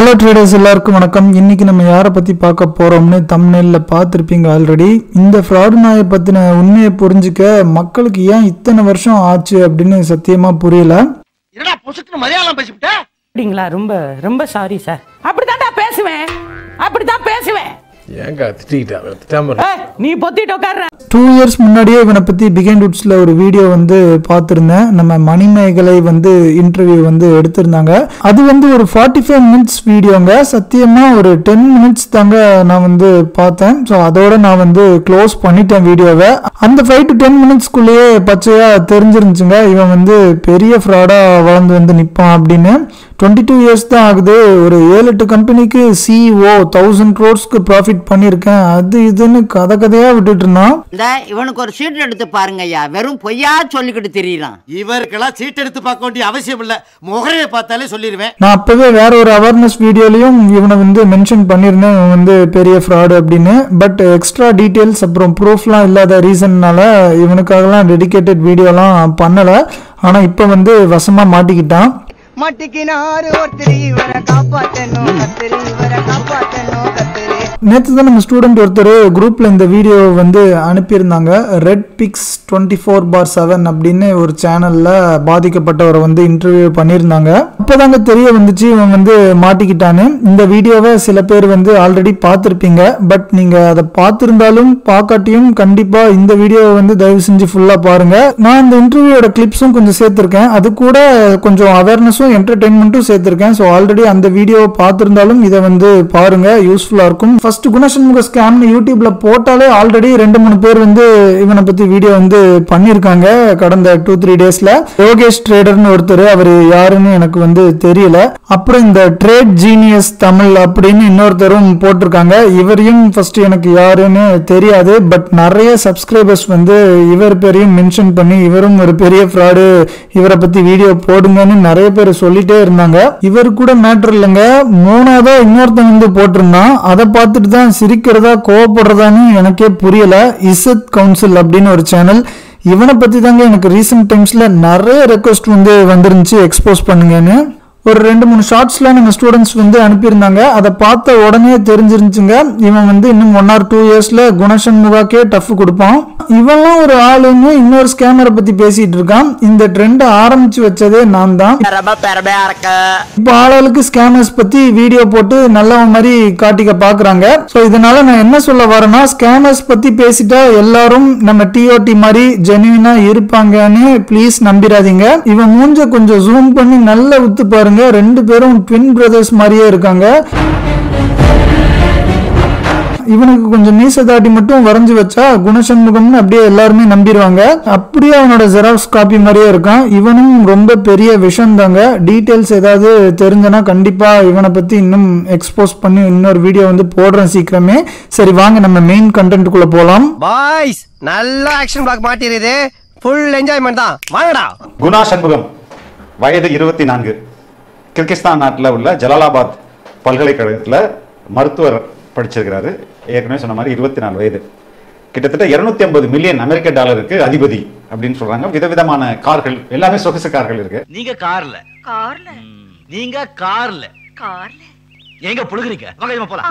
Hello traders எல்லாருக்கும் வணக்கம். இன்னைக்கு நம்ம யாரை பற்றி பார்க்க போகிறோம்னு தம்ப்நெயிலில் பார்த்துருப்பீங்க ஆல்ரெடி. இந்த ஃப்ராட் நாயை பற்றின உண்மையை புரிஞ்சுக்க மக்களுக்கு ஏன் இத்தனை வருஷம் ஆச்சு அப்படின்னு சத்தியமாக புரியல. என்னடா பொசுக்குன்னு மலையாளம் பேசிவிட்ட? அப்படிங்களா? ரொம்ப ரொம்ப சாரி சார். அப்படித்தான்டா பேசுவேன், அப்படித்தான் பேசுவேன். ஏங்க திட்டிக்கிட்டா நீ பொத்திட்டு உட்கார்ற. 2 years முன்னாடியே இவனை பற்றி பிகைண்ட் வுட்ஸில் ஒரு வீடியோ பார்த்துருந்தேன். நம்ம மணிமேகலை இன்டர்வியூ எடுத்திருந்தாங்க. அது ஒரு 45 minutes வீடியோங்க. சத்தியமாக ஒரு 10 minutes தாங்க நான் பார்த்தேன். ஸோ அதோட நான் க்ளோஸ் பண்ணிட்டேன் வீடியோவை. அந்த 5 to 10 minutesக்குள்ளேயே பச்சையாக தெரிஞ்சிருந்துச்சுங்க இவன் பெரிய ஃப்ராடாக வளர்ந்து நிற்பான் அப்படின்னு. 22 years தான் ஆகுது. ஒரு 7-8 கம்பெனிக்கு CEO 1000 crores ப்ராஃபிட் பண்ணியிருக்கேன். அது இதுன்னு கதையாக விட்டுட்டு இருந்தான். இவனுக்கு ஒரு சீட் எடுத்து பாருங்க ஐயா, வெறும் பொய்யா சொல்லிக்கிட்டு தெரியலாம். இவருக்கெல்லாம் சீட் எடுத்து பார்க்க வேண்டிய அவசியம் இல்ல, முகரையை பார்த்தாலே சொல்லிடுவேன். நான் அப்பவே வேற ஒரு அவேர்னஸ் வீடியோலையும் இவனை மென்ஷன் பண்ணியிருந்தேன் இவன் பெரிய ஃப்ராடு அப்படின்னு. பட் எக்ஸ்ட்ரா டீட்டெயில்ஸ் அப்புறம் ப்ரூஃப்லாம் இல்லாத ரீசன்னால இவனுக்காகலாம் டெடிகேட்டட் வீடியோலாம் பண்ணலை. ஆனால் இப்போ வசமாக மாட்டிக்கிட்டான். மாட்டிக்கினாரு ஒருத்தர், இவரை காப்பாத்தணும் கத்திரி, இவரை காப்பாத்தணும் கத்திரி. நேற்று தான் நம்ம ஸ்டூடெண்ட் ஒருத்தர் குரூப்பில் இந்த வீடியோ அனுப்பியிருந்தாங்க. ரெட் பிக்ஸ் 24/7 அப்படின்னு ஒரு சேனலில் பாதிக்கப்பட்டவரை இன்டர்வியூ பண்ணியிருந்தாங்க. அப்போதாங்க தெரிய வந்துச்சு இவன் மாட்டிக்கிட்டான்னு. இந்த வீடியோவை சில பேர் ஆல்ரெடி பார்த்துருப்பீங்க. பட் நீங்கள் அதை பார்த்துருந்தாலும் பார்க்காட்டியும் கண்டிப்பாக இந்த வீடியோவை தயவு செஞ்சு ஃபுல்லாக பாருங்கள். நான் இந்த இன்டர்வியூவோட கிளிப்ஸும் கொஞ்சம் சேர்த்துருக்கேன். அது கூட கொஞ்சம் அவேர்னஸும் என்டர்டெயின்மெண்ட்டும் சேர்த்துருக்கேன். ஸோ ஆல்ரெடி அந்த வீடியோவை பார்த்துருந்தாலும் இதை பாருங்கள், யூஸ்ஃபுல்லாக இருக்கும். ஃபர்ஸ்ட் குணசண்முக ஸ்கேம்னு யூடியூப்ல போட்டாலே ஆல்ரெடி 2-3 பேர் இவனை பத்தி வீடியோ பண்ணியிருக்காங்க கடந்த 2-3 டேஸ்ல. யோகேஷ் ட்ரேடர்னு ஒருத்தர், அவர் யாருன்னு எனக்கு தெரியல. அப்புறம் இந்த ட்ரேட் ஜீனியஸ் தமிழ் அப்படின்னு இன்னொருத்தரும் போட்டிருக்காங்க. இவரையும் ஃபர்ஸ்ட் எனக்கு யாருன்னு தெரியாது. பட் நிறைய சப்ஸ்கிரைபர்ஸ் இவர் பேரையும் மென்ஷன் பண்ணி இவரும் ஒரு பெரிய ஃப்ராடு, இவரை பத்தி வீடியோ போடுங்கன்னு நிறைய பேர் சொல்லிட்டே இருந்தாங்க. இவர் கூட மேட்டர் இல்லைங்க, மூணாவதா இன்னொருத்தன் போட்டிருந்தான். அதை பார்த்துட்டு தான் சிரிக்கிறதா கோவப்படுறதான்னு எனக்கே புரியல. இசத் கவுன்சில் அப்படின்னு ஒரு சேனல். இவனை பத்தி தாங்க எனக்கு ரீசெண்ட் டைம்ஸ்ல நிறைய ரெக்வஸ்ட் வந்துருந்துச்சு எக்ஸ்போஸ் பண்ணுங்கன்னு. ஒரு 2-3 ஷார்ட்ஸ்லாம் நம்ம ஸ்டூடெண்ட்ஸ் அனுப்பியிருந்தாங்க. அதை பார்த்த உடனே தெரிஞ்சிருந்துச்சுங்க இவன் இன்னும் 1 or 2 yearsல குணசண்முகாக்கே டஃப் கொடுப்பான். இவெல்லாம் ஒரு ஆளுன்னு இன்னொரு ஸ்கேமரை பத்தி பேசிட்டு இருக்கான். இந்த ட்ரெண்ட் ஆரம்பிச்சு வச்சதே நான் தான். இப்போ ஆளுக்கு ஸ்கேமர்ஸ் பத்தி வீடியோ போட்டு நல்லவன் மாதிரி காட்டிக்க பாக்குறாங்க. ஸோ இதனால நான் என்ன சொல்ல வரேன்னா, ஸ்கேமர்ஸ் பத்தி பேசிட்டா எல்லாரும் நம்ம டிஓடி மாதிரி ஜெனுவினா இருப்பாங்கன்னு ப்ளீஸ் நம்பிடாதீங்க. இவன் மூஞ்ச கொஞ்சம் ஜூம் பண்ணி நல்லா உத்து பாருங்க. 2 பேரும் ட்வின் பிரதர்ஸ் மாதிரியே இருக்காங்க. இவனுக்கு கொஞ்சம் மீச தாட்டி மட்டும் வரைஞ்சு வச்சா குணசண்முகம்னு அப்படியே எல்லாருமே நம்பிடுவாங்க. அப்படியே அவனோட ஜெராக்ஸ் காப்பி மாதிரியே இருக்கான். இவனும் ரொம்ப பெரிய விஷம் தாங்க. டீட்டெயில்ஸ் ஏதாவது தெரிஞ்சனா கண்டிப்பா இவனை பத்தி இன்னும் எக்ஸ்போஸ் பண்ணி இன்னொரு வீடியோ போடுறேன் சீக்கிரமே. சரி வாங்க நம்ம மெயின் கண்டென்ட்குள்ள போலாம். பாய்ஸ் நல்ல ஆக்ஷன் பிளாக் மாட்டிருது, ஃபுல் என்ஜாய்மெண்ட் தான், வாங்கடா. குணசண்முகம் வயது 24, கிர்கிஸ்தான் நாட்டில் உள்ள ஜலாலாபாத் பல்கலைக்கழகத்தில் மருத்துவர் படிச்சிருக்கிறாரு. ஏற்கனவே சொன்ன மாதிரி 24 வயது. கிட்டத்தட்ட 250 மில்லியன் அமெரிக்க டாலருக்கு அதிபதி அப்படின்னு சொல்றாங்க. விதவிதமான கார்கள், எல்லாமே சொகுசு கார்கள் இருக்கு. நீங்க கார்ல நீங்க கார்ல எங்க புழுகுறீங்க? வாங்க போலாம்.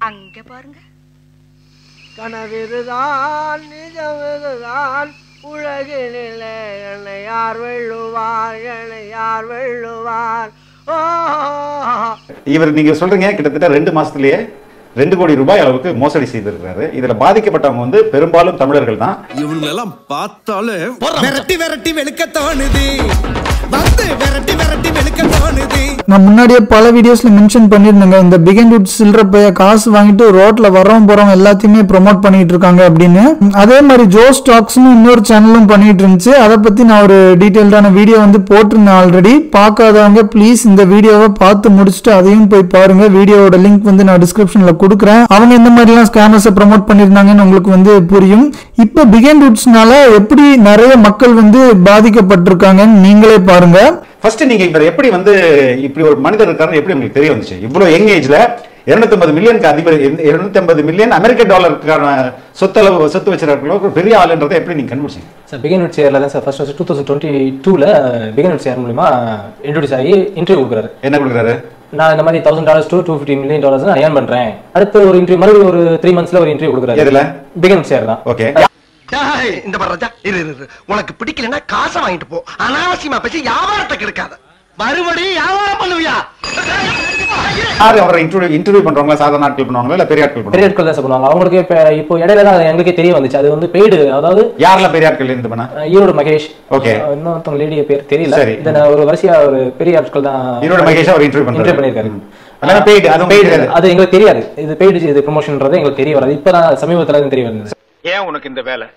அங்க பாருங்க. கனவிதுதான் நிஜமிதுதான், உலகினிலே என்னை யார் வெல்லுவார், என்னை யார் வெல்லுவார். இவர் நீங்க சொல்றீங்க கிட்டத்தட்ட 2 மாசத்திலேயே 2 கோடி ரூபாய் அளவுக்கு மோசடி செய்திருக்கிறாரு. இதுல பாதிக்கப்பட்டவங்க பெரும்பாலும் தமிழர்கள் தான். இவங்களெல்லாம் பார்த்தாலே விரட்டி விரட்டி வெளுக்க தோணுது, விரட்டி விரட்டி வெளுக்க தோணுது. நான் முன்னாடியே பல வீடியோஸ்ல மென்ஷன் பண்ணியிருந்தேங்க, இந்த பிகைண்ட் வுட்ஸ் சில்லற காசு வாங்கிட்டு ரோட்ல வரவங்க போறவங்க எல்லாத்தையுமே ப்ரொமோட் பண்ணிட்டு இருக்காங்க அப்படின்னு. அதே மாதிரி ஜோ ஸ்டாக்ஸ்னு இன்னொரு சேனலும் பண்ணிட்டு இருந்துச்சு. அதை பத்தி நான் ஒரு டீடைல்டான வீடியோ போட்டிருந்தேன் ஆல்ரெடி. பார்க்காதவங்க ப்ளீஸ் இந்த வீடியோவை பார்த்து முடிச்சுட்டு அதையும் போய் பாருங்க. வீடியோவோட லிங்க் நான் டிஸ்கிரிப்ஷன்ல கொடுக்குறேன். அவங்க இந்த மாதிரி எல்லாம் ஸ்கேமர்ஸை ப்ரொமோட் பண்ணியிருந்தாங்கன்னு உங்களுக்கு புரியும். இப்ப பிகைண்ட் வுட்ஸ்னால எப்படி நிறைய மக்கள் பாதிக்கப்பட்டிருக்காங்கன்னு நீங்களே பாருங்க. ஃபர்ஸ்ட் நீங்க இவர் எப்படி இப்படி ஒரு மனிதர் இருக்காருன்னு எப்படி உங்களுக்கு தெரிய வந்துச்சு? இவ்வளவு யங் ஏஜ்ல 250 மில்லியனுக்கு அதிபதி, 250 மில்லியன் அமெரிக்க டாலருக்கான சொத்து வச்சிருக்க பெரிய ஆளுன்றதை எப்படி நீங்க கண்டுபிடிச்சீங்க? சார் பிகைண்ட் வுட்ஸ் ஏர்ல தான் சார் ஃபர்ஸ்ட் 2022ல பிகைண்ட் வுட்ஸ் ஏர் மூலமா இன்ட்ரோடியூஸ் ஆகி இன்டர்வியூ கொடுக்குறாரு. என்ன கொடுக்குறாரு? நான் இந்த மாதிரி $1000 to $250 million நான் ஏர்ன் பண்றேன். அடுத்து ஒரு இன்டர்வியூ மறுபடியும் ஒரு 3 monthsல ஒரு இன்டர்வியூ கொடுக்குறாரு. எதுல? பிகின் ஷேர் தான். ஓகே. இந்த பரஜா இரு உனக்கு பிடிக்கலன்னா காசை வாங்கிட்டு போ. அனாவசியமா பேசி வியாபாரத்தை கெடுக்காத. மறுபடியும் வியாபாரம் பண்ணுவியா? யாரு அவரை இன்டர்வியூ பண்றவங்களா சாதாரண ஆட்கள் பண்ணுவாங்களா இல்ல பெரிய ஆட்கள் பண்ணுவாங்க? பெரிய ஆட்கள் தான் பண்ணுவாங்க. அவங்களுக்கு இப்போ இடையில தான் எங்களுக்கே தெரிய வந்துச்சு. அது வந்து பெய்டு. அதாவது யாரெல்லாம் பெரிய ஆட்கள் இருந்து பண்ணா? ஈரோடு மகேஷ். ஓகே. இன்னொருத்தவங்க லேடிய பேர் தெரியல. இத ஒரு வரிசையா ஒரு பெரிய ஆட்கள் தான் ஈரோடு மகேஷ் அவர் இன்டர்வியூ பண்ணிருக்காரு. அதெல்லாம் பெய்டு. அது எங்களுக்கு தெரியாது. இது பெய்டு இது ப்ரமோஷன்ன்றது எங்களுக்கு தெரிய வராது. இப்பதான் சமீபத்துல தான் தெரிய வருது. ஏன் உனக்கு இந்த வேலை?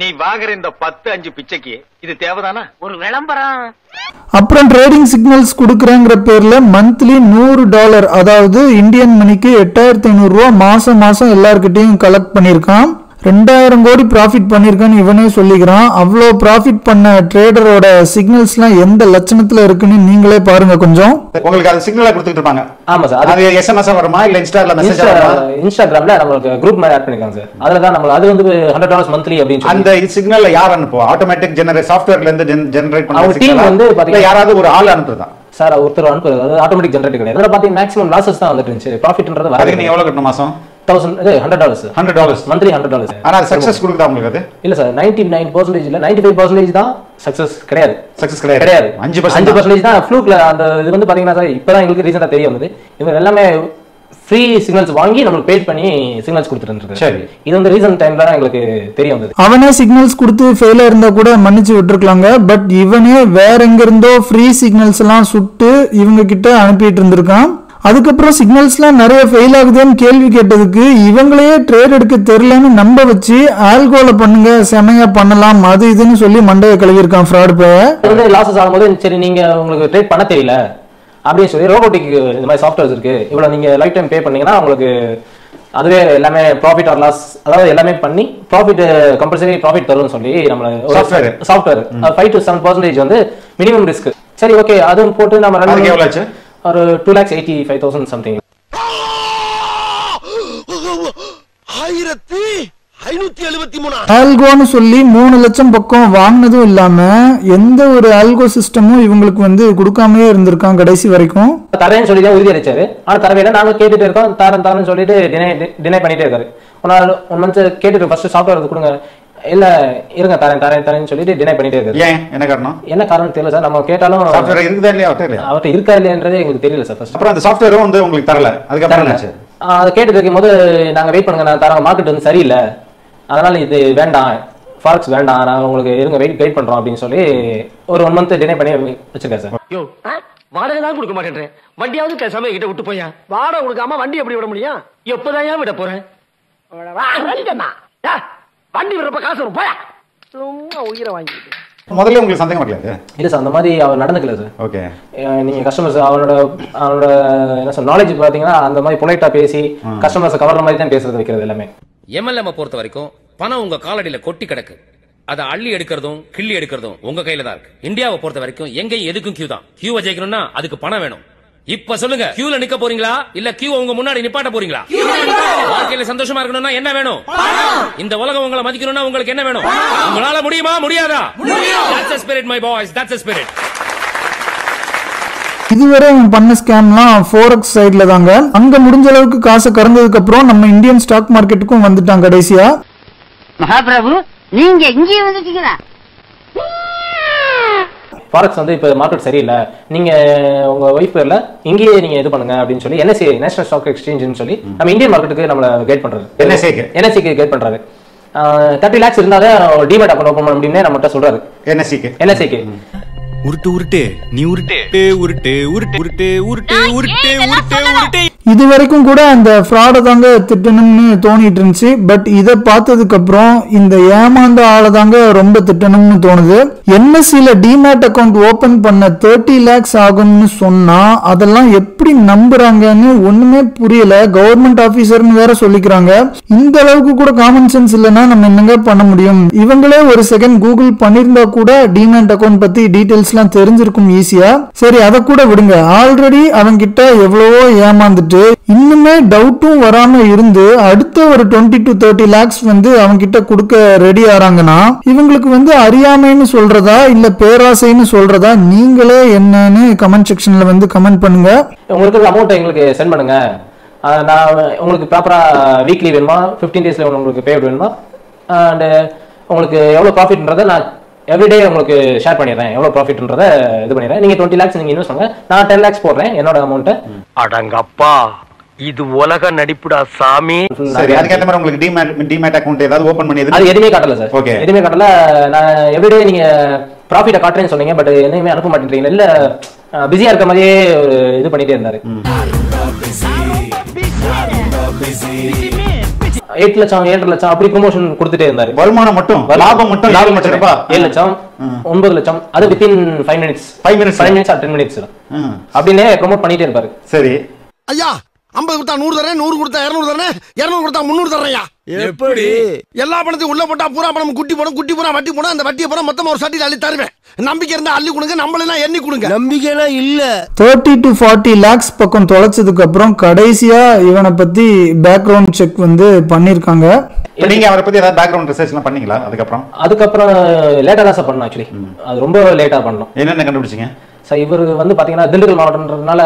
நீ வாங்குற இந்த 10-5 பிச்சைக்கு இது தேவைதானா? ஒரு விளம்பரம். அப்புறம் ட்ரேடிங் சிக்னல்ஸ் கொடுக்குறேங்கிற பேர்ல மந்த்லி $100, அதாவது இந்தியன் மணிக்கு 8500 ரூபா மாசம் எல்லார்கிட்டையும் கலெக்ட் பண்ணியிருக்கான். 2000 கோடி ப்ராஃபிட் பண்ணிருக்கான்னு இவனே சொல்லிக்கிறான். அவ்வளோ ப்ராஃபிட் பண்ண ட்ரேடரோட சிக்னல்ஸ்லாம் எந்த லட்சணத்துல இருக்குன்னு நீங்களே பாருங்க கொஞ்சம். உங்களுக்கு அது சிக்னலா கொடுத்துட்டு இருப்பாங்க. ஆமா சார். அது SMS வருமா இல்ல இன்ஸ்டால மெசேஜ் வருமா? இன்ஸ்டாகிராம்ல நமக்கு குரூப் மாதிரி ஆட் பண்ணிருக்காங்க சார். அதுல தான் நம்ம அது வந்து $100 மந்த்லி அப்படினு சொல்லி. அந்த சிக்னல்ல யார் அனுப்புவா? ஆட்டோமேட்டிக் ஜெனரேட் சாஃப்ட்வேர்ல இருந்து ஜெனரேட் பண்ண சிக்னல் டீம் வந்து பாத்தீங்கன்னா யாராவது ஒரு ஆள் அனுப்புறதா? சார் ஒருத்தர் அனுப்புறது. அது ஆட்டோமேட்டிக் ஜெனரேட் கிடையாது. அதனால பாத்தீங்கன்னா மேக்ஸிமம் லாசஸ் தான் வந்துட்டு இருந்துச்சு. ப்ராஃபிட்ன்றது அதுக்கு நீங்க எவ்வளவு கட்டணும் மாசம்? $100 மந்த்லி $100. ஆனா சக்சஸ் கொடுக்குதா உங்களுக்கு? அது இல்ல சார். 99% இல்ல 95% தான் சக்சஸ் கிடையாது. சக்சஸ் கிடையாது. 5% தான் ஃப்ளூக்ல. அந்த இது வந்து பாத்தீங்கன்னா சார் இப்பதான் எங்களுக்கு ரீசன்ட்டா தெரிய வந்தது. இவங்க எல்லாமே ஃப்ரீ சிக்னல்ஸ் வாங்கி நமக்கு பேட் பண்ணி சிக்னல்ஸ் கொடுத்துட்டு. சரி, இது வந்து ரீசன்ட் டைம்ல தான் எங்களுக்கு தெரிய வந்தது. அவனே சிக்னல்ஸ் கொடுத்து ஃபெயிலா இருந்தா கூட மன்னிச்சு விட்டுருக்கலாங்க. பட் இவனே வேற எங்க இருந்தோ ஃப்ரீ சிக்னல்ஸ் எல்லாம் சுட்டு இவங்க கிட்ட அனுப்பிட்டு இருந்திருக்கான். அதுக்கப்புறம் சிக்னல்ஸ்லாம் நிறைய ஃபெயில் ஆகுதுன்னு கேள்வி கேட்டதுக்கு இவங்களையே ட்ரேட் எடுக்க தெரியலன்னு நம்ப வச்சு ஆல்கோல பண்ணுங்க செமையா பண்ணலாம் அது இதுன்னு சொல்லி மண்டையை கழுவிருக்கான் ஃப்ராட் பே. லாசஸ் ஆகும்போது சரி நீங்க உங்களுக்கு ட்ரேட் பண்ண தெரியல அப்படின்னு சொல்லி ரோபோட்டிக் இந்த மாதிரி சாஃப்ட்வேர்ஸ் இருக்கு, இவ்வளவு நீங்க லைஃப் டைம் பே பண்ணீங்கன்னா உங்களுக்கு அதுவே எல்லாமே ப்ராஃபிட் ஆர் லாஸ் அதாவது எல்லாமே பண்ணி ப்ராஃபிட் கம்பல்சரி ப்ராஃபிட் தரும்னு சொல்லி நம்ம சாஃப்ட்வேர் 5 to 7% வந்து மினிமம் ரிஸ்க். சரி ஓகே அதுவும் போட்டு நம்ம ரன் எவ்வளவு ஆச்சு? ஒரு 2,85,000 சம்திங். 1573 ஆல்கோன்னு சொல்லி 3 லட்சம் பக்கம் வாங்கினதும் இல்லாம எந்த ஒரு ஆல்கோ சிஸ்டமும் இவங்களுக்கு வந்து கொடுக்காமயே இருந்திருக்கான் கடைசி வரைக்கும். தரேன்னு சொல்லி தான் உறுதி அளிச்சாரு. ஆனா தரவே நாங்க கேட்டுட்டு இருக்கோம். தரேன்னு சொல்லிட்டு டினை பண்ணிட்டே இருக்காரு. ஒன் மந்த் கேட்டுட்டு ஃபர்ஸ்ட் சாஃப்ட்வேர் கொடுங்க, இல்ல இருங்க தரேன்னு சொல்லிட்டு டினை பண்ணிட்டே இருக்காரு. ஏன் என்ன காரணம்? என்ன காரணம் தெரியல சார். நம்ம கேட்டாலும் சாஃப்ட்வேர் இருக்குதா இல்லையா அவர்கிட்ட இருக்கா இல்லையன்றதே எங்களுக்கு தெரியல சார். ஃபர்ஸ்ட் அப்புறம் அந்த சாஃப்ட்வேரும் வந்து உங்களுக்கு தரல. அதுக்கப்புறம் என்னாச்சு? அதை கேட்டு இருக்கும் போது நாங்க வெயிட் பண்ணுங்க, நான் தரங்க மார்க்கெட் வந்து சரியில்லை, அதனால இது வேண்டாம், ஃபாரெக்ஸ் வேண்டாம், நாங்க உங்களுக்கு இருங்க வெயிட் பண்றோம் அப்படின்னு சொல்லி ஒரு 1 மந்த் டினை பண்ணி வச்சிருக்கேன் சார். யோ வாடகை தான் கொடுக்க மாட்டேன்றேன், வண்டியாவது பேசாம கிட்ட விட்டு போயா. வாடகை கொடுக்காம வண்டி எப்படி விட முடியும்? எப்பதான் விட போறேன்? வண்டி விடுறப்ப காசு வரும் போயா, சும்மா உயிரை வாங்கிட்டு. முதல்ல உங்களுக்கு சந்தேகம் வரல? இல்ல சார், அந்த மாதிரி அவர் நடந்துக்கல சார். ஓகே, நீங்க கஸ்டமர்ஸ் அவரோட என்ன சார் நாலேஜ் பாத்தீங்கன்னா அந்த மாதிரி பொலைட்டா பேசி கஸ்டமர்ஸ் கவர்ற மாதிரி தான் பேசுறது வைக்கிறது எல்லாமே. MLM பொறுத்த வரைக்கும் பணம் உங்க காலடியில கொட்டி கிடக்கு, அதை அள்ளி எடுக்கிறதும் கிள்ளி எடுக்கிறதும் உங்க கையில தான் இருக்கு. இந்தியாவை பொறுத்த வரைக்கும் எங்கேயும் எதுக்கும் கியூ தான். கியூவை ஜெயிக்கணும்னா அதுக்கு பணம் வேணும். இப்ப சொல்லுங்க, கியூல நிக்க போறீங்களா இல்ல கியூ உங்க முன்னாடி நிப்பாட்ட போறீங்களா? வாழ்க்கையில சந்தோஷமா இருக்கணும்னா என்ன வேணும்? இந்த உலகம் உங்களை மதிக்கணும்னா உங்களுக்கு என்ன வேணும்? உங்களால முடியுமா முடியாதா? That's the spirit my boys, that's the spirit. இதுவரை அவன் பண்ண ஸ்கேம்லாம் forex சைட்ல தாங்க. அங்க முடிஞ்ச அளவுக்கு காசை கறந்ததுக்கு அப்புறம் நம்ம இந்தியன் ஸ்டாக் மார்க்கெட்டுக்கும் வந்துட்டான் கடைசியா. மகாபிரபு நீங்க இங்கே வந்துட்டீங்களா? ஃபாரெக்ஸ் வந்து இப்ப மார்க்கெட் சரியில்லை, நீங்க உங்க ஒய்ஃப் பேர்ல இங்கேயே நீங்க இது பண்ணுங்க அப்படின்னு சொல்லி NSE நேஷனல் ஸ்டாக் எக்ஸ்சேஞ்சுன்னு சொல்லி நம்ம இந்தியன் மார்க்கெட்டுக்கு நம்மள கைட் பண்றாரு. NSEக்கு கைட் பண்றாரு. 30 lakhs இருந்தாலே டிமேட் அக்கௌண்ட் ஓபன் பண்ண முடியும்னு நம்மகிட்ட சொல்றாரு. NSEக்கு உருட்டு உருட்டு நீ உருட்டு உருட்டு உருட்டு உருட்டு உருட்டு உருட்டு உருட்டு உருட்டு. இது வரைக்கும் கூட அந்த ஃப்ராட தாங்க திட்டணும்னு தோணிட்டு இருந்துச்சு. பட் இதை பார்த்ததுக்கு அப்புறம் இந்த ஏமாந்த ஆளை தாங்க ரொம்ப திட்டணும்னு தோணுது. NSEல டிமேட் அக்கௌண்ட் ஓபன் பண்ண 30 lakhs ஆகும்னு சொன்னா அதெல்லாம் எப்படி நம்புறாங்கன்னு ஒண்ணுமே புரியல. கவர்மெண்ட் ஆபீசர்னு வேற சொல்லிக்கிறாங்க. இந்த அளவுக்கு கூட காமன் சென்ஸ் இல்லைன்னா நம்ம என்னங்க பண்ண முடியும்? இவங்களே ஒரு செகண்ட் கூகுள் பண்ணிருந்தா கூட டிமேட் அக்கௌண்ட் பத்தி டீடைல்ஸ் டீடைல்ஸ்லாம் தெரிஞ்சிருக்கும் ஈஸியா. சரி அதை கூட விடுங்க, ஆல்ரெடி அவங்கிட்ட எவ்வளவோ ஏமாந்துட்டு இன்னுமே டவுட்டும் வராம இருந்து அடுத்த ஒரு 20 to 30 lakhs வந்து அவங்கிட்ட கொடுக்க ரெடி ஆறாங்கன்னா இவங்களுக்கு வந்து அறியாமைன்னு சொல்றதா இல்ல பேராசைன்னு சொல்றதா? நீங்களே என்னன்னு கமெண்ட் செக்ஷன்ல வந்து கமெண்ட் பண்ணுங்க. உங்களுக்கு அமௌண்ட் எங்களுக்கு சென்ட் பண்ணுங்க, நான் உங்களுக்கு ப்ராப்பரா வீக்லி வேணுமா 15 daysல உங்களுக்கு பேமெண்ட் வேணுமா அண்ட் உங்களுக்கு எவ்வளவு ப்ராஃபிட்ன்றதை நான் எவ்ரிடே உங்களுக்கு ஷேர் பண்ணிடுறேன். எவ்வளவு ப்ராஃபிட்ன்றதை இது பண்ணிடுறேன். நீங்க 20 lakhs நீங்க இன்வெஸ்ட் பண்ணுங்க, நான் 10 lakhs போடுறேன் என்னோட அமௌண்ட்டை. அடங்கப்பா, இது உலக நடிப்புடா சாமி. சரி, அதுக்கேற்ற மாதிரி உங்களுக்கு டிமேட் அக்கவுண்ட் ஏதாவது ஓபன் பண்ணி அது எதுவுமே காட்டல சார். ஓகே, எதுவுமே காட்டல. நான் எவ்ரிடே நீங்க ப்ராஃபிட்டை காட்டுறேன்னு சொன்னீங்க, பட் என்னையுமே அனுப்ப மாட்டேன்றீங்க. இல்ல பிஸியா இருக்க மாதிரியே ஒரு இது பண்ணிட்டே இருந்தாரு. 8 லட்சம் 7 லட்சம் அப்படி ப்ரமோஷன் கொடுத்துட்டே இருந்தாரு. வருமானம் மட்டும், லாபம் மட்டும் 7 லட்சம் 9 லட்சம் அது வித்தின் 5 minutes or 10 minutes அப்படின்னே ப்ரோமோட் பண்ணிட்டே இருப்பாரு. சரி ஐயா, 50 கொடுத்தா 100 தரேன், 100 கொடுத்தா 200 தரேன், 200 கொடுத்தா 300 தரேன்யா. எப்படி எல்லா பணத்தையும் உள்ள போட்டா பூரா பணம் குட்டி போடும், குட்டி போனா வட்டி போடும், அந்த வட்டியை போனா மொத்தமா ஒரு சட்டியில் அள்ளி தருவேன். நம்பிக்கை இருந்தா அள்ளி கொடுங்க, நம்மளெல்லாம் எண்ணி கொடுங்க. நம்பிக்கை எல்லாம் இல்ல. 30 to 40 lakhs பக்கம் தொலைச்சதுக்கு அப்புறம் கடைசியா இவனை பத்தி பேக்ரவுண்ட் செக் வந்து பண்ணிருக்காங்க. நீங்க அவரை பத்தி ஏதாவது பேக்ரவுண்ட் ரிசர்ச்லாம் பண்ணீங்களா? அதுக்கப்புறம் லேட்டா தான் சார் பண்ணோம். ஆக்சுவலி அது ரொம்ப லேட்டா பண்ணோம். என்னென்ன கண்டுபிடிச்சீங்க சார்? இவர் வந்து பாத்தீங்கன்னா திண்டுக்கல் மாவட்டம்ன்றதுனால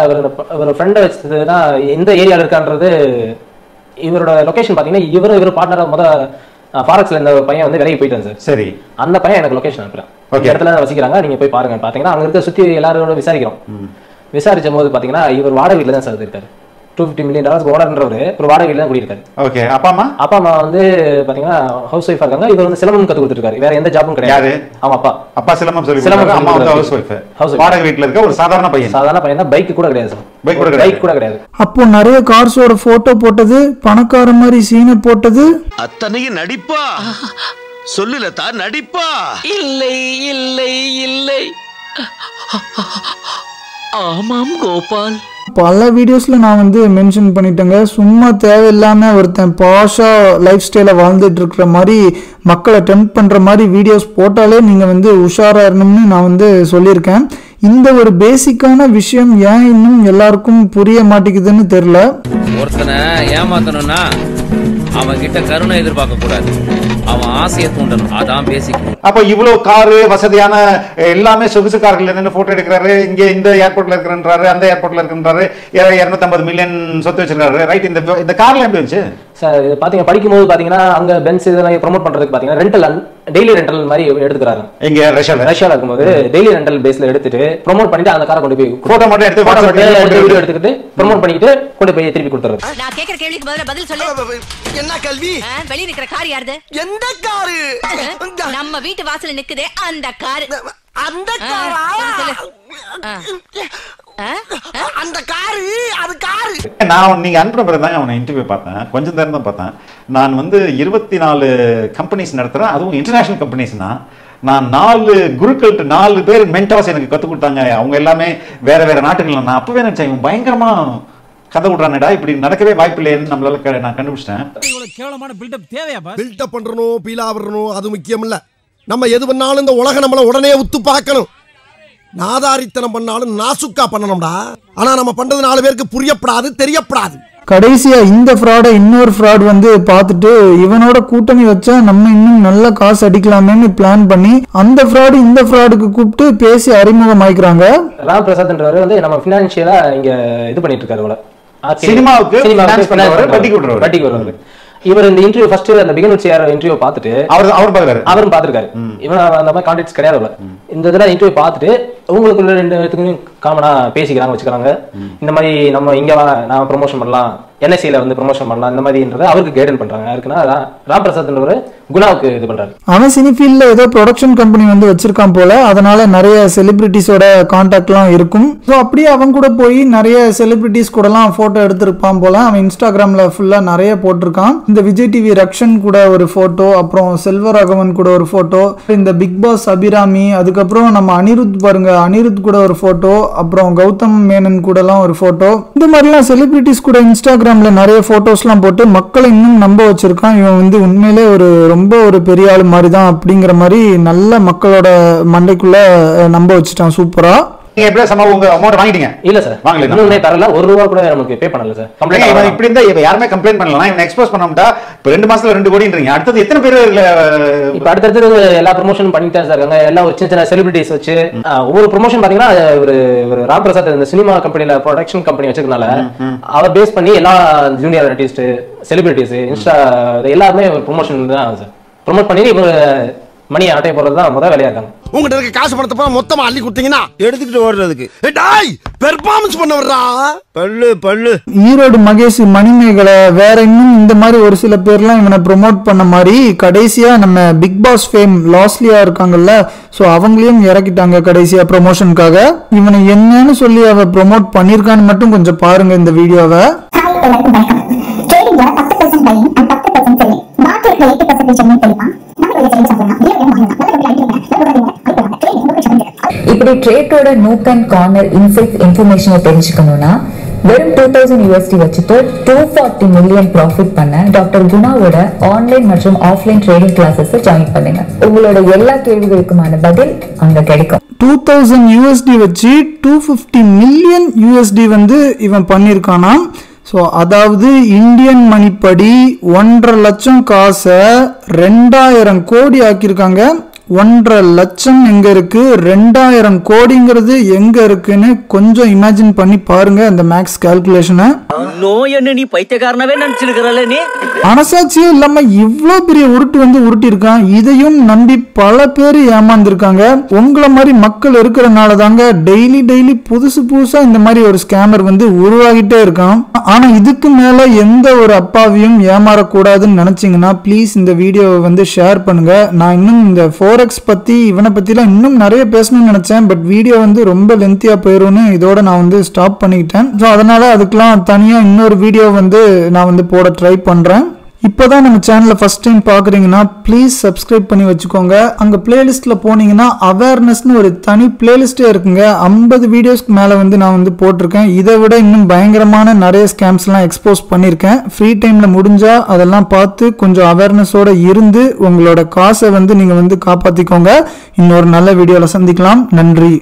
அவர் ஃப்ரெண்டை வச்சதுன்னா இந்த ஏரியாவில் இருக்கான்றது இவரோட லொகேஷன் பாத்தீங்கன்னா இவர் பார்ட்னரா ஃபாரக்ஸ்ல இந்த பையன் வந்து விலைக்கு போயிட்டான் சார். சரி, அந்த பையன் எனக்கு லொகேஷன் அனுப்புறேன். இந்த இடத்துல வசிக்கிறாங்க, நீங்க போய் பாருங்க. பாத்தீங்கன்னா அங்க இருக்க சுத்தி எல்லாரோட விசாரிக்கிறோம். விசாரிச்ச போது பாத்தீங்கன்னா இவர் வாடகை வீட்டுல தான் சார் இருக்காரு. $250 million ஓனர்ன்றவரு ஒரு வாடகை வீட்டுல தான் குடியிருக்காரு. ஓகே, அப்பா அம்மா வந்து பாத்தீங்கன்னா ஹவுஸ் ஒய்ஃபா இருக்காங்க. இவர் வந்து சிலம்பம் கத்து கொடுத்துருக்காரு, வேற எந்த ஜாபும் கிடையாது. அவன் அப்பா சிலம்பம் சொல்லி, அம்மா வந்து ஹவுஸ் ஒய்ஃப். வாடகை வீட்டுல இருக்க ஒரு சாதாரண பையன் தான். பைக் கூட கிடையாது சார். பைக் கூட கிடையாது. அப்போ நிறைய கார்ஸோட போட்டோ போட்டது, பணக்கார மாதிரி சீனை போட்டது அத்தனையும் நடிப்பா? சொல்லுல தான் நடிப்பா? இல்லை இல்லை இல்லை, ஆமாம் கோபால். பல வீடியோஸ்ல நான் வந்து மென்ஷன் பண்ணிட்டேங்க. சும்மா தேவையில்லாம ஒருத்தன் பாஷா லைஃப் ஸ்டைல வாழ்ந்துட்டு இருக்கிற மாதிரி மக்களை டெம்ப்ட் பண்ற மாதிரி வீடியோஸ் போட்டாலே நீங்க வந்து உஷாரா இருக்கணும்னு நான் வந்து சொல்லியிருக்கேன். இந்த ஒரு பேசிக்கான விஷயம் ஏன் இன்னும் எல்லாருக்கும் புரிய மாட்டேங்குதுன்னு தெரியல. ஒருத்தனை ஏமாத்தணும்னா அவன் கிட்ட கருணை எதிர்பார்க்க கூடாது, அவன் ஆசையை தூண்டணும். அதான் பேசிக். அப்ப இவ்வளவு காரு வசதியான எல்லாமே சொகுசு கார்கள் என்னென்ன போட்டோ எடுக்கிறாரு. இங்க இந்த ஏர்போர்ட்ல இருக்கிறன்றாரு, அந்த ஏர்போர்ட்ல இருக்கிறன்றாரு, 250 மில்லியன் சொத்து வச்சிருக்காரு. ரைட், இந்த கார்ல எப்படி இருந்துச்சு சார்? இது பாத்தீங்க படிக்கும்போது பாத்தீங்கன்னா அங்க பென்ஸ் இதெல்லாம் ப்ரோமோட் பண்றதுக்கு பாத்தீங்கன்னா ரெண்டல் டெய்லி ரெண்டல் மாதிரி எடுத்துக்கிறாரு. இங்க ரஷ்யால இருக்கும்போது டெய்லி ரெண்டல் பேஸ்ல எடுத்துட்டு ப்ரோமோட் பண்ணிட்டு அந்த காரை கொண்டு போய் போட்டோ மட்டும் எடுத்து வீடியோ எடுத்துக்கிட்டு ப்ரோமோட் பண்ணிட்டு கொண்டு போய் திருப்பி கொடுத்துறாரு. நான் கேக்குற கேள்விக்கு பதில் சொல்லு. என்ன கல்வி? வெளிய நிக்கிற கார் யாருது? எந்த காரு? நம்ம வீட்டு வாசல்ல நிக்குதே அந்த கார். அந்த காரா? அந்த காரு, அது காரு. நான் நீங்க அனுப்புற பிறகு தான் அவனை இன்டர்வியூ பார்த்தேன். கொஞ்சம் நேரம் தான் பார்த்தேன். நான் வந்து 24 கம்பெனிஸ் நடத்துறேன், அதுவும் இன்டர்நேஷனல் கம்பெனிஸ்னா. நான் 4 குருக்கள்கிட்ட 4 பேர் மென்டார்ஸ் எனக்கு கற்றுக் கொடுத்தாங்க. அவங்க எல்லாமே வேற வேற நாட்டுகள். நான் அப்பவே நினைச்சேன் இவன் பயங்கரமா கதை விடுறானடா, இப்படி நடக்கவே வாய்ப்பு இல்லைன்னு நம்மளால நான் கண்டுபிடிச்சிட்டேன். கேவலமான பில்டப் தேவையா? பில்டப் பண்றணும், பீலா வரணும், அது முக்கியம் இல்ல. நம்ம எது பண்ணாலும் இந்த உலக நம்மள உடனே உத்து பார்க்கணும். நாதாரித்தனம் பண்ணாலும் நாசுக்கா பண்ணணும்டா. ஆனா நம்ம பண்றது 4 பேருக்கு புரியப்படாது, தெரியப்படாது. கடைசியா இந்த ஃப்ராடை இன்னொரு ஃப்ராட் வந்து பார்த்துட்டு இவனோட கூட்டணி வச்சா நம்ம இன்னும் நல்ல காசு அடிக்கலாமேன்னு பிளான் பண்ணி அந்த ஃப்ராடு இந்த ஃப்ராடுக்கு கூப்பிட்டு பேசி அறிமுகமாயிக்கிறாங்க. ராம் பிரசாத்ன்றவர் வந்து நம்ம பினான்சியலா இங்க இது பண்ணிட்டு இருக்காரு. சினிமாவுக்கு வட்டிக்கு வருவாரு. இவர் இந்த இன்டர்வியூ ஃபர்ஸ்ட் அந்த பிகின் வித் ஷேர் இன்டர்வியூ பார்த்துட்டு அவரும் பார்த்திருக்காரு. இவன் அந்த மாதிரி கான்டாக்ட்ஸ் கிடையாது. இந்த இதெல்லாம் இன்டர்வியூ பார்த்துட்டு உங்களுக்குள்ள 2 பேத்துக்கும் காமனா பேசிக்கிறாங்க, வச்சுக்கிறாங்க. இந்த மாதிரி நம்ம இங்க நான் ப்ரொமோஷன் பண்ணலாம், என்எஸ்சில வந்து ப்ரொமோஷன் பண்ணலாம், இந்த மாதிரின்றத அவருக்கு கைடன் பண்றாங்க. யாருக்குன்னா ராம் பிரசாத்ன்றவர் குணாவுக்கு இது பண்றாரு. அவன் சினி ஃபீல்ட்ல ஏதோ ப்ரொடக்ஷன் கம்பெனி வந்து வச்சிருக்கான் போல. அதனால நிறைய செலிபிரிட்டிஸோட கான்டாக்ட்லாம் இருக்கும். ஸோ அப்படியே அவன் கூட போய் நிறைய செலிபிரிட்டிஸ் கூடலாம் போட்டோ எடுத்திருப்பான் போல. அவன் இன்ஸ்டாகிராம்ல ஃபுல்லா நிறைய போட்டிருக்கான். இந்த விஜய் டிவி ரக்ஷன் கூட ஒரு போட்டோ, அப்புறம் செல்வராகவன் கூட ஒரு போட்டோ, இந்த பிக் பாஸ் அபிராமி, அதுக்கப்புறம் நம்ம அனிருத் பாருங்க, அனிருத் கூட ஒரு ஃபோட்டோ, அப்புறம் கௌதம் மேனன் கூடலாம் ஒரு ஃபோட்டோ, இந்த மாதிரிலாம் செலிபிரிட்டிஸ் கூட இன்ஸ்டாகிராமில் நிறைய ஃபோட்டோஸ்லாம் போட்டு மக்களை இன்னும் நம்ப வச்சிருக்கான். இவன் வந்து உண்மையிலே ரொம்ப ஒரு பெரிய ஆள் மாதிரி தான் அப்படிங்கிற மாதிரி நல்ல மக்களோட மண்டைக்குள்ள நம்ப வச்சுட்டான் சூப்பரா. நீங்க எப்படி சம உங்க அமௌண்ட் வாங்கிட்டீங்க? இல்ல சார், வாங்கல. இன்னும் தரல, ₹1 கூட நமக்கு பே பண்ணல சார். கம்ப்ளைண்ட் இப்படி இருந்தா யாருமே கம்ப்ளைண்ட் பண்ணலாம். இவன் எக்ஸ்போஸ் பண்ணோம்டா இப்ப 2 மாசத்துல 2 கோடின்றீங்க. அடுத்து எத்தனை பேர் இப்ப அடுத்தடுத்து எல்லா ப்ரொமோஷன் பண்ணிட்டு சார் இருக்காங்க. எல்லாம் ஒரு சின்ன சின்ன செலிபிரிட்டிஸ் வச்சு ஒவ்வொரு ப்ரொமோஷன் பாத்தீங்கன்னா ஒரு ராம் பிரசாத் இந்த சினிமா கம்பெனில ப்ரொடக்ஷன் கம்பெனி வச்சிருக்கனால அதை பேஸ் பண்ணி எல்லா ஜூனியர் ஆர்டிஸ்ட் செலிபிரிட்டிஸ் இன்ஸ்டா எல்லாருமே ஒரு ப்ரொமோஷன் தான் சார் ப்ரொமோட் பண்ணி மணி ஆட்டை போறது தான் முதல் வேலையா இருக்காங்க. உங்ககிட்ட இருக்க காசு பணத்தை போல மொத்தமா அள்ளி கொடுத்தீங்கன்னா எடுத்துக்கிட்டு ஓடுறதுக்கு பெர்ஃபார்மன்ஸ் பண்ணவர்றா பல்லு. ஈரோடு மகேஷ் மணிமேகலை வேற இன்னும் இந்த மாதிரி ஒரு சில பேர்லாம் இவனை ப்ரொமோட் பண்ண மாதிரி கடைசியா நம்ம பிக் பாஸ் ஃபேம் லாஸ்லியா இருக்காங்கல்ல, ஸோ அவங்களையும் இறக்கிட்டாங்க கடைசியா ப்ரொமோஷனுக்காக. இவனை என்னன்னு சொல்லி அவ ப்ரொமோட் பண்ணிருக்கான்னு மட்டும் கொஞ்சம் பாருங்க இந்த வீடியோவை. இப்படி ட்ரேட்டோட நூக் அண்ட் கார்னர் இன்சைட்ஸ் இன்ஃபர்மேஷனை தெரிஞ்சுக்கணும்னா வெறும் $2000 வச்சுட்டு 240 மில்லியன் ப்ராஃபிட் பண்ண டாக்டர் குணாவோட ஆன்லைன் மற்றும் ஆஃப்லைன் ட்ரேடிங் கிளாஸஸ் ஜாயின் பண்ணுங்க. உங்களோட எல்லா கேள்விகளுக்குமான பதில் அங்க கிடைக்கும். $2000 வச்சு 250 மில்லியன் வந்து இவன் பண்ணியிருக்கானா. ஸோ அதாவது இந்தியன் மணிப்படி 1.5 லட்சம் காசை 2000 கோடி ஆக்கியிருக்காங்க. 1.5 லட்சம் எங்க இருக்கு, 2000 கோடிங்கிறது எங்க இருக்குன்னு கொஞ்சம் இமேஜின் பண்ணி பாருங்க அந்த மேக்ஸ் கால்குலேஷனை. நீ பைத்தியக்காரனவே நினைச்சிருக்கறல நீ. மனசாட்சியே இல்லாம இவ்வளோ பெரிய உருட்டு உருட்டி இருக்கான். இதையும் நம்பி பல பேர் ஏமாந்துருக்காங்க. உங்களை மாதிரி மக்கள் இருக்கிறனால தாங்க டெய்லி புதுசா இந்த மாதிரி ஒரு ஸ்கேமர் உருவாகிட்டே இருக்கான். ஆனா இதுக்கு மேல எந்த ஒரு அப்பாவையும் ஏமாறக்கூடாதுன்னு நினைச்சீங்கன்னா ப்ளீஸ் இந்த வீடியோவை ஷேர் பண்ணுங்க. நான் இன்னும் இந்த ஃபோரெக்ஸ் பத்தி இவனை பத்திலாம் இன்னும் நிறைய பேசணும்னு நினைச்சேன். பட் வீடியோ ரொம்ப லென்த்தியா போயிரும்னு இதோட நான் ஸ்டாப் பண்ணிக்கிட்டேன். ஸோ அதனால அதுக்கெல்லாம் தனியா இன்னொரு வீடியோ நான் போட ட்ரை பண்றேன். இப்போதான் நம்ம சேனலை ஃபர்ஸ்ட் டைம் பார்க்குறீங்கன்னா ப்ளீஸ் சப்ஸ்கிரைப் பண்ணி வச்சுக்கோங்க. அங்கே பிளேலிஸ்ட்டில் போனீங்கன்னா அவேர்னஸ்னு ஒரு தனி பிளேலிஸ்ட்டே இருக்குங்க. 50 வீடியோஸ்க்கு மேலே நான் போட்டிருக்கேன். இதை விட இன்னும் பயங்கரமான நிறைய ஸ்கேம்ஸ்லாம் எக்ஸ்போஸ் பண்ணியிருக்கேன். ஃப்ரீ டைமில் முடிஞ்சால் அதெல்லாம் பார்த்து கொஞ்சம் அவேர்னஸோடு இருந்து உங்களோட காசை நீங்கள் காப்பாற்றிக்கோங்க. இன்னொரு நல்ல வீடியோவில் சந்திக்கலாம். நன்றி.